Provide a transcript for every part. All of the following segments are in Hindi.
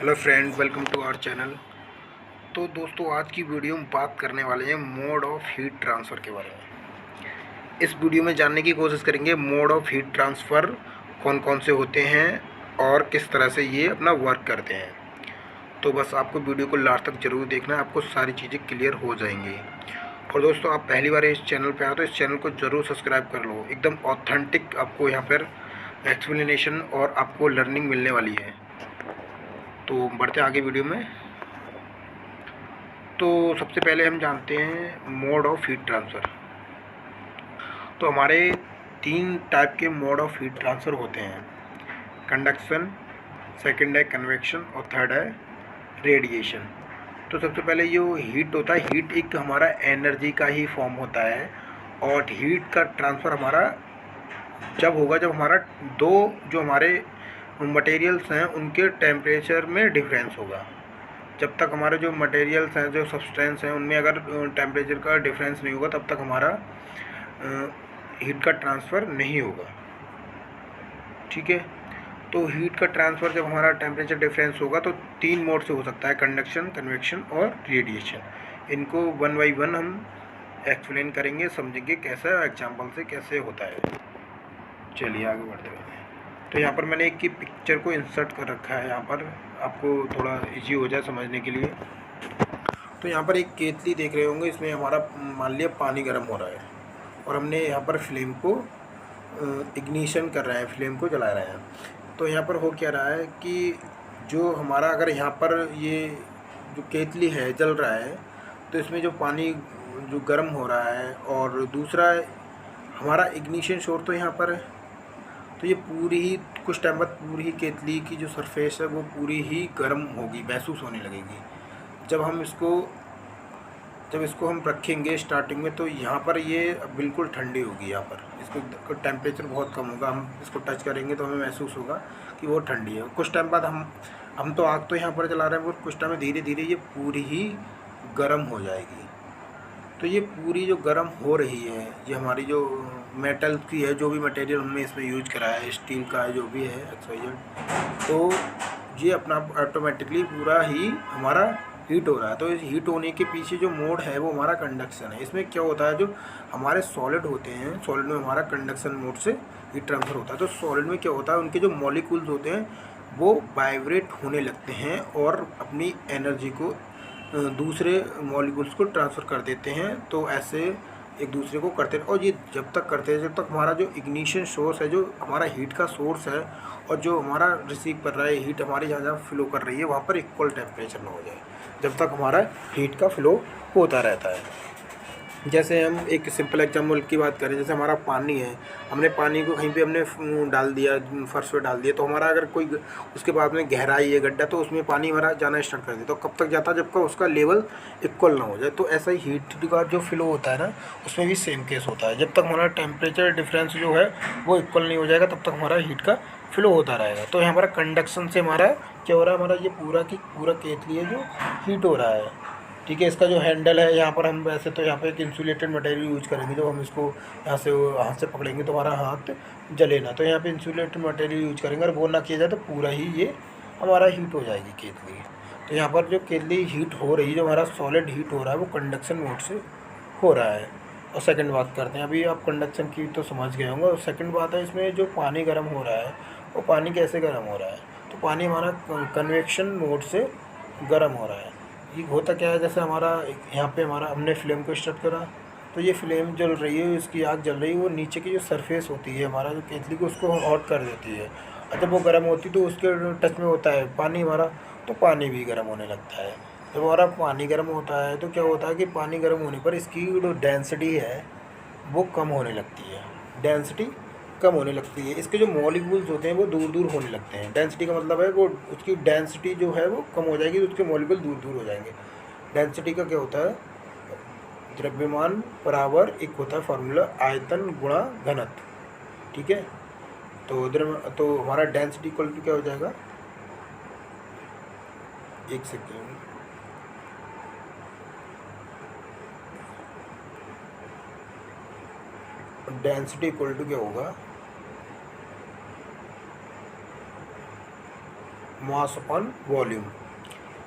Hello friend, welcome to our channel. तो दोस्तों, आज की वीडियो में बात करने वाले हैं मोड ऑफ हीट ट्रांसफ़र के बारे में। इस वीडियो में जानने की कोशिश करेंगे मोड ऑफ हीट ट्रांसफ़र कौन कौन से होते हैं और किस तरह से ये अपना वर्क करते हैं। तो बस आपको वीडियो को लास्ट तक ज़रूर देखना है, आपको सारी चीज़ें क्लियर हो जाएंगी। और दोस्तों, आप पहली बार इस चैनल पर आओ तो इस चैनल को ज़रूर सब्सक्राइब कर लो। एकदम ऑथेंटिक आपको यहाँ पर एक्सप्लेनेशन और आपको लर्निंग मिलने वाली है। तो बढ़ते आगे वीडियो में। तो सबसे पहले हम जानते हैं मोड ऑफ हीट ट्रांसफ़र। तो हमारे 3 टाइप के मोड ऑफ हीट ट्रांसफ़र होते हैं: कंडक्शन, सेकंड है कन्वेक्शन और थर्ड है रेडिएशन। तो सबसे पहले जो हीट होता है, हीट एक हमारा एनर्जी का ही फॉर्म होता है। और हीट का ट्रांसफ़र हमारा जब होगा जब हमारा दो जो हमारे मटेरियल्स हैं उनके टेम्परेचर में डिफरेंस होगा। जब तक हमारे जो मटेरियल्स हैं, जो सब्सटेंस हैं, उनमें अगर टेम्परेचर का डिफरेंस नहीं होगा तब तक हमारा हीट का ट्रांसफ़र नहीं होगा। ठीक है। तो हीट का ट्रांसफ़र जब हमारा टेम्परेचर डिफरेंस होगा तो 3 मोड से हो सकता है: कंडक्शन, कन्वेक्शन और रेडिएशन। इनको वन बाई वन हम एक्सप्लेन करेंगे, समझेंगे कैसा एग्जाम्पल से कैसे होता है। चलिए आगे बढ़ते हैं। तो यहाँ पर मैंने एक की पिक्चर को इंसर्ट कर रखा है, यहाँ पर आपको थोड़ा इजी हो जाए समझने के लिए। तो यहाँ पर एक केतली देख रहे होंगे, इसमें हमारा मान लिया पानी गर्म हो रहा है और हमने यहाँ पर फ्लेम को इग्निशन कर रहे हैं, फ्लेम को जला रहे हैं। तो यहाँ पर हो क्या रहा है कि जो हमारा अगर यहाँ पर ये जो केतली है जल रहा है तो इसमें जो पानी जो गर्म हो रहा है, और दूसरा हमारा इग्निशन सोर्स तो यहाँ पर है। तो ये पूरी ही कुछ टाइम बाद पूरी ही केतली की जो सरफेस है वो पूरी ही गर्म होगी, महसूस होने लगेगी। जब इसको हम रखेंगे स्टार्टिंग में तो यहाँ पर ये बिल्कुल ठंडी होगी। यहाँ पर इसको टेम्परेचर बहुत कम होगा, हम इसको टच करेंगे तो हमें महसूस होगा कि वो ठंडी है। कुछ टाइम बाद हम तो आग तो यहाँ पर जला रहे हैं, वो कुछ टाइम में धीरे धीरे ये पूरी ही गर्म हो जाएगी। तो ये पूरी जो गर्म हो रही है, ये हमारी जो मेटल की है, जो भी मटेरियल हमने इसमें यूज करा है, स्टील का है, जो भी है XYZ, तो ये अपना ऑटोमेटिकली पूरा ही हमारा हीट हो रहा है। तो इस हीट होने के पीछे जो मोड है वो हमारा कंडक्शन है। इसमें क्या होता है, जो हमारे सॉलिड होते हैं, सॉलिड में हमारा कंडक्शन मोड से हीट ट्रांसफ़र होता है। तो सॉलिड में क्या होता है, उनके जो मॉलिक्यूल्स होते हैं वो वाइब्रेट होने लगते हैं और अपनी एनर्जी को दूसरे मॉलिक्यूल्स को ट्रांसफ़र कर देते हैं। तो ऐसे एक दूसरे को करते हैं, और ये जब तक करते हैं जब तक हमारा जो इग्निशन सोर्स है, जो हमारा हीट का सोर्स है, और जो हमारा रिसीव कर रहा है हीट, हमारी जहाँ जहाँ फ्लो कर रही है वहाँ पर इक्वल टेम्परेचर ना हो जाए, जब तक हमारा हीट का फ्लो होता रहता है। जैसे हम एक सिंपल एग्जाम्पल की बात करें, जैसे हमारा पानी है, हमने पानी को कहीं पे हमने डाल दिया, फर्श पे डाल दिया, तो हमारा अगर कोई उसके बाद में गहराई है, गड्ढा, तो उसमें पानी हमारा जाना स्टार्ट कर देता। तो कब तक जाता है, जब तक उसका लेवल इक्वल ना हो जाए। तो ऐसा ही हीट का जो फ्लो होता है ना, उसमें भी सेम केस होता है। जब तक हमारा टेम्परेचर डिफरेंस जो है वो इक्वल नहीं हो जाएगा तब तक हमारा हीट का फ्लो होता रहेगा। तो यहाँ पर कंडक्शन से हमारा क्या हो रहा है, हमारा ये पूरा की पूरा केतली है जो हीट हो रहा है। ठीक है। इसका जो हैंडल है, यहाँ पर हम वैसे तो यहाँ पे एक इंसुलेटेड मटेरियल यूज करेंगे। जब हम इसको यहाँ से हाथ से पकड़ेंगे तो हमारा हाथ जले ना, तो यहाँ पे इंसुलेटेड मटेरियल यूज करेंगे। और वो ना किया जाए तो पूरा ही ये हमारा हीट हो जाएगी केतली। तो यहाँ पर जो केतली हीट हो रही है, जो हमारा सॉलिड हीट हो रहा है, वो कंडक्शन मोड से हो रहा है। और सेकंड बात करते हैं, अभी आप कंडक्शन की तो समझ गए होंगे। और सेकंड बात है, इसमें जो पानी गर्म हो रहा है वो पानी कैसे गर्म हो रहा है, तो पानी हमारा कन्वेक्शन मोड से गर्म हो रहा है। ये होता क्या है, जैसे हमारा यहाँ पे हमारा हमने फ्लेम को स्टार्ट करा, तो ये फ्लेम जल रही है, इसकी आग जल रही है, वो नीचे की जो सरफेस होती है हमारा जो केतली को, उसको हॉट कर देती है। और जब वो गर्म होती है तो उसके टच में होता है पानी हमारा, तो पानी भी गर्म होने लगता है। जब हमारा पानी गर्म होता है तो क्या होता है कि पानी गर्म होने पर इसकी जो डेंसिटी है वो कम होने लगती है, डेंसिटी कम होने लगती है। इसके जो मॉलिक्यूल्स होते हैं वो दूर दूर होने लगते हैं। डेंसिटी का मतलब है वो उसकी डेंसिटी जो है वो कम हो जाएगी, तो उसके मॉलिक्यूल दूर दूर हो जाएंगे। डेंसिटी का क्या होता है, द्रव्यमान बराबर एक होता है फार्मूला, आयतन गुणा घनत्व। ठीक है। तो हमारा डेंसिटी इक्वल टू क्या हो जाएगा, एक सेकेंड, डेंसिटी इक्वल टू क्या होगा, मास अपॉन वॉल्यूम।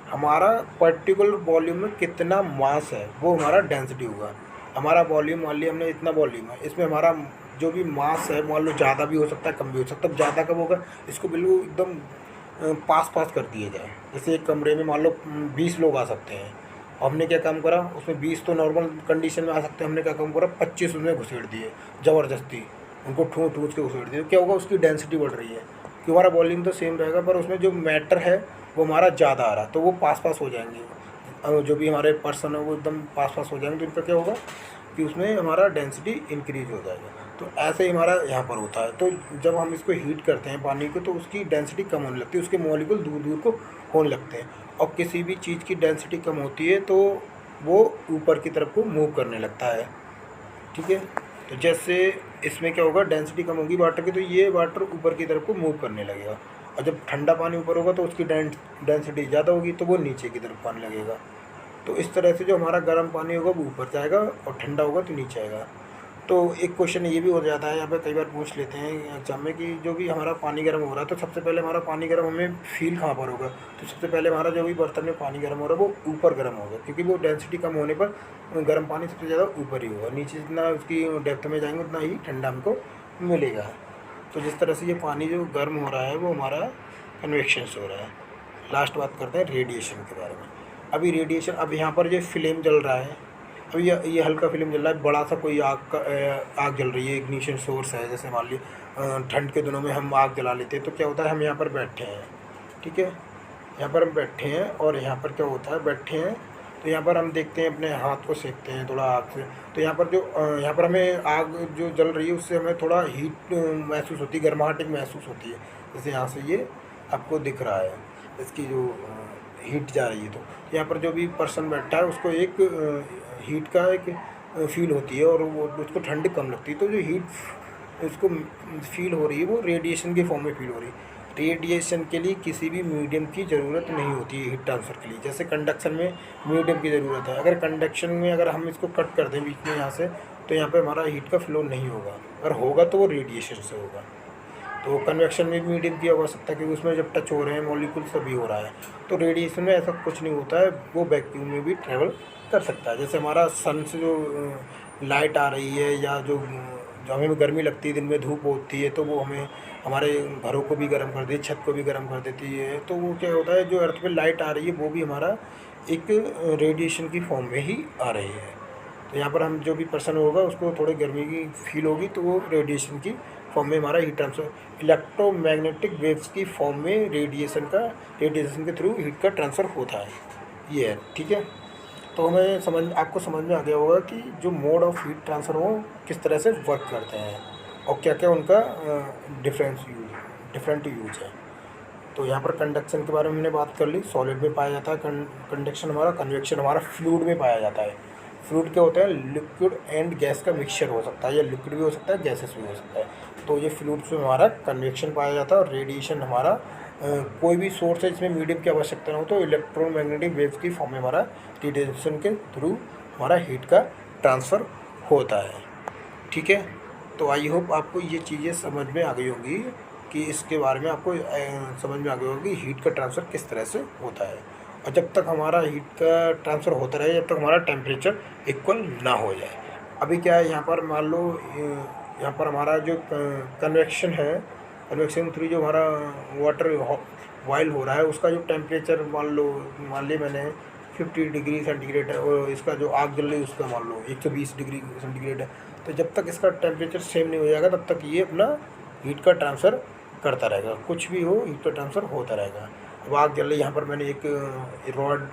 हमारा पर्टिकुलर वॉल्यूम में कितना मास है वो हमारा डेंसिटी होगा। हमारा वॉल्यूम मान लिया हमने इतना वॉल्यूम है, इसमें हमारा जो भी मास है मान लो ज़्यादा भी हो सकता है कम भी हो सकता है। ज़्यादा कब होगा, इसको बिल्कुल एकदम पास पास कर दिया जाए। जैसे एक कमरे में मान लो 20 लोग आ सकते हैं, हमने क्या काम करा, उसमें 20 तो नॉर्मल कंडीशन में आ सकते हैं, हमने क्या काम करा 25 उसमें घुसेड़ दिए ज़बरदस्ती, उनको ठूँस ठूँस के घुसेड़ दिए। क्या होगा, उसकी डेंसिटी बढ़ रही है कि हमारा वॉल्यूम तो सेम रहेगा पर उसमें जो मैटर है वो हमारा ज़्यादा आ रहा, तो वो पास पास हो जाएंगे। जो भी हमारे पर्सन है वो एकदम पास पास हो जाएंगे, तो इनका क्या होगा कि उसमें हमारा डेंसिटी इंक्रीज हो जाएगा। तो ऐसे ही हमारा यहाँ पर होता है। तो जब हम इसको हीट करते हैं पानी को तो उसकी डेंसिटी कम होने लगती है, उसके मॉलिक्यूल दूर दूर को होने लगते हैं। और किसी भी चीज़ की डेंसिटी कम होती है तो वो ऊपर की तरफ को मूव करने लगता है। ठीक है, तो जैसे इसमें क्या होगा, डेंसिटी कम होगी वाटर की तो ये वाटर ऊपर की तरफ को मूव करने लगेगा। और जब ठंडा पानी ऊपर होगा तो उसकी डेंसिटी ज़्यादा होगी तो वो नीचे की तरफ आने लगेगा। तो इस तरह से जो हमारा गर्म पानी होगा वो ऊपर जाएगा और ठंडा होगा तो नीचे आएगा। तो एक क्वेश्चन ये भी हो जाता है, यहाँ पे कई बार पूछ लेते हैं एग्जाम में कि जो भी हमारा पानी गर्म हो रहा है तो सबसे पहले हमारा पानी गर्म हमें फील कहाँ पर होगा। तो सबसे पहले हमारा जो भी बर्तन में पानी गर्म हो रहा है वो ऊपर गर्म होगा, क्योंकि वो डेंसिटी कम होने पर गर्म पानी सबसे ज़्यादा ऊपर ही होगा। नीचे जितना उसकी डेप्थ में जाएंगे उतना ही ठंडा हमको मिलेगा। तो जिस तरह से ये पानी जो गर्म हो रहा है वो हमारा कन्वेक्शन से हो रहा है। लास्ट बात करते हैं रेडिएशन के बारे में। अभी रेडिएशन, अब यहाँ पर जो फ्लेम जल रहा है, अब ये हल्का फ्लेम जल रहा है, बड़ा सा कोई आग जल रही है, इग्निशन सोर्स है। जैसे मान ली ठंड के दिनों में हम आग जला लेते हैं, तो क्या होता है हम यहाँ पर बैठे हैं, ठीक है, यहाँ पर हम बैठे हैं और यहाँ पर क्या होता है बैठे हैं तो यहाँ पर हम देखते हैं अपने हाथ को सेकते हैं थोड़ा आग से। तो यहाँ पर जो यहाँ पर हमें आग जो जल रही है उससे हमें थोड़ा हीट महसूस होती है, गर्माहट एक महसूस होती है। जैसे यहाँ से ये आपको दिख रहा है, इसकी जो हीट जा रही है। तो यहाँ पर जो भी पर्सन बैठा है उसको एक हीट का एक फील होती है और वो उसको ठंड कम लगती है। तो जो हीट उसको फील हो रही है वो रेडिएशन के फॉर्म में फील हो रही है। रेडिएशन के लिए किसी भी मीडियम की ज़रूरत नहीं होती है हीट ट्रांसफ़र के लिए। जैसे कंडक्शन में मीडियम की ज़रूरत है, अगर कंडक्शन में अगर हम इसको कट कर दें बीच में यहाँ से तो यहाँ पे हमारा हीट का फ्लो नहीं होगा, अगर होगा तो वो रेडिएशन से होगा। तो कन्वेक्शन में भी मीडियम की आवश्यकता है, क्योंकि उसमें जब टच हो रहे हैं मॉलिक्यूल सभी हो रहा है। तो रेडिएशन में ऐसा कुछ नहीं होता है, वो वैक्यूम में भी ट्रेवल कर सकता है। जैसे हमारा सन से जो लाइट आ रही है या जो हमें गर्मी लगती है, दिन में धूप होती है, तो वो हमें हमारे घरों को भी गर्म कर देती है, छत को भी गर्म कर देती है। तो वो क्या होता है, जो अर्थ पे लाइट आ रही है वो भी हमारा एक रेडिएशन की फॉर्म में ही आ रही है। तो यहाँ पर हम जो भी पर्सन होगा उसको थोड़ी गर्मी की फील होगी तो वो रेडिएशन की फॉर्म में हमारा हीट ट्रांसफर, इलेक्ट्रोमैग्नेटिक वेव्स की फॉर्म में रेडिएशन के थ्रू हीट का ट्रांसफ़र होता है। ये है, ठीक है। तो हमें आपको समझ में आ गया होगा कि जो मोड ऑफ हीट ट्रांसफ़र वो किस तरह से वर्क करते हैं और क्या क्या उनका डिफरेंट यूज है। तो यहाँ पर कंडक्शन के बारे में हमने बात कर ली, सॉलिड में पाया जाता है कंडक्शन हमारा, कन्वेक्शन हमारा फ्लूइड में पाया जाता है। फ्लूइड क्या होता है, लिक्विड एंड गैस का मिक्सचर हो सकता है, या लिक्विड भी हो सकता है गैसेस भी हो सकता है। तो ये फ्लूइड्स में हमारा कन्वेक्शन पाया जाता है। और रेडिएशन हमारा कोई भी सोर्स है जिसमें मीडियम की आवश्यकता ना हो तो इलेक्ट्रोमैग्नेटिक वेव्स की फॉर्म में हमारा रेडिएशन के थ्रू हमारा हीट का ट्रांसफ़र होता है, ठीक है। तो आई होप आपको ये चीज़ें समझ में आ गई होंगी कि इसके बारे में आपको समझ में आ गया होगा कि हीट का ट्रांसफ़र किस तरह से होता है। और जब तक हमारा हीट का ट्रांसफ़र होता रहे, जब तक हमारा टेम्परेचर इक्वल ना हो जाए। अभी क्या है, यहाँ पर मान लो यहाँ पर हमारा जो कन्वेक्शन है, कन्वेक्शन थ्रू जो हमारा वाटर बॉयल हो रहा है उसका जो टेम्परेचर मान ली मैंने 50 डिग्री सेंटीग्रेड है और इसका जो आग जल रही है उसका मान लो 120 डिग्री सेंटीग्रेड है। तो जब तक इसका टेम्परेचर सेम नहीं हो जाएगा तब तक ये अपना हीट का ट्रांसफ़र करता रहेगा, कुछ भी हो हीट का ट्रांसफ़र होता रहेगा। अब आग जल रही, यहाँ पर मैंने एक रॉड,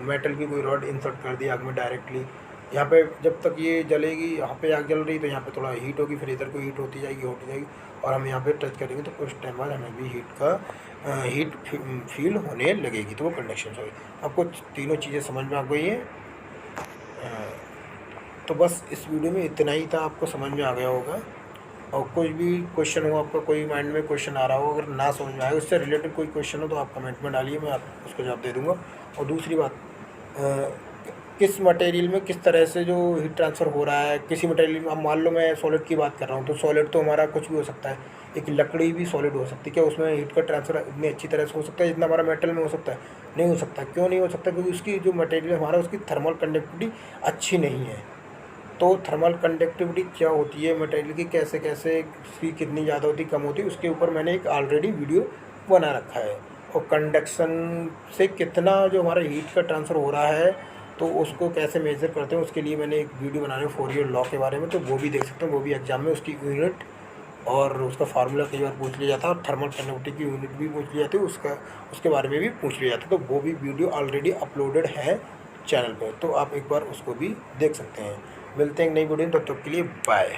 मेटल की कोई रॉड इंसर्ट कर दी आग में डायरेक्टली। यहाँ पे जब तक ये जलेगी, यहाँ पे आग जल रही तो यहाँ पे थोड़ा हीट होगी, फिर इधर को हीट होती जाएगी और हम यहाँ पे टच करेंगे तो कुछ टाइम बाद हमें भी हीट फील होने लगेगी, तो वो कंडक्शन होगी। आपको तीनों चीज़ें समझ में आ गई हैं। तो बस इस वीडियो में इतना ही था, आपको समझ में आ गया होगा। और कोई भी क्वेश्चन हो, आपका कोई माइंड में क्वेश्चन आ रहा हो, अगर ना समझ में आए उससे रिलेटेड कोई क्वेश्चन हो तो आप कमेंट में डालिए, मैं आपको उसको जवाब दे दूँगा। और दूसरी बात, किस मटेरियल में किस तरह से जो हीट ट्रांसफ़र हो रहा है। किसी मटेरियल में, अब मान लो मैं सॉलिड की बात कर रहा हूँ, तो सॉलिड तो हमारा कुछ भी हो सकता है, एक लकड़ी भी सॉलिड हो सकती है। क्या उसमें हीट का ट्रांसफ़र इतनी अच्छी तरह से हो सकता है जितना हमारा मेटल में हो सकता है? नहीं हो सकता। क्यों नहीं हो सकता? क्योंकि उसकी जो मटेरियल हमारा, उसकी थर्मल कंडक्टिविटी अच्छी नहीं है। तो थर्मल कंडक्टिविटी क्या होती है मटेरियल की, कैसे कैसे उसकी कितनी ज़्यादा होती कम होती है, उसके ऊपर मैंने एक ऑलरेडी वीडियो बना रखा है। और कंडक्शन से कितना जो हमारा हीट का ट्रांसफ़र हो रहा है, तो उसको कैसे मेजर करते हैं, उसके लिए मैंने एक वीडियो बना रही हूँ फोरियर लॉ के बारे में, तो वो भी देख सकते हैं। वो भी एग्जाम में उसकी यूनिट और उसका फार्मूला कई बार पूछ लिया जाता है, और थर्मल कंडक्टिविटी की यूनिट भी पूछ ली जाती है, उसके बारे में भी पूछ लिया जाता है। तो वो भी वीडियो ऑलरेडी अपलोडेड है चैनल पे, तो आप एक बार उसको भी देख सकते हैं। मिलते हैं एक नई वीडियो में, तब तक के लिए बाय।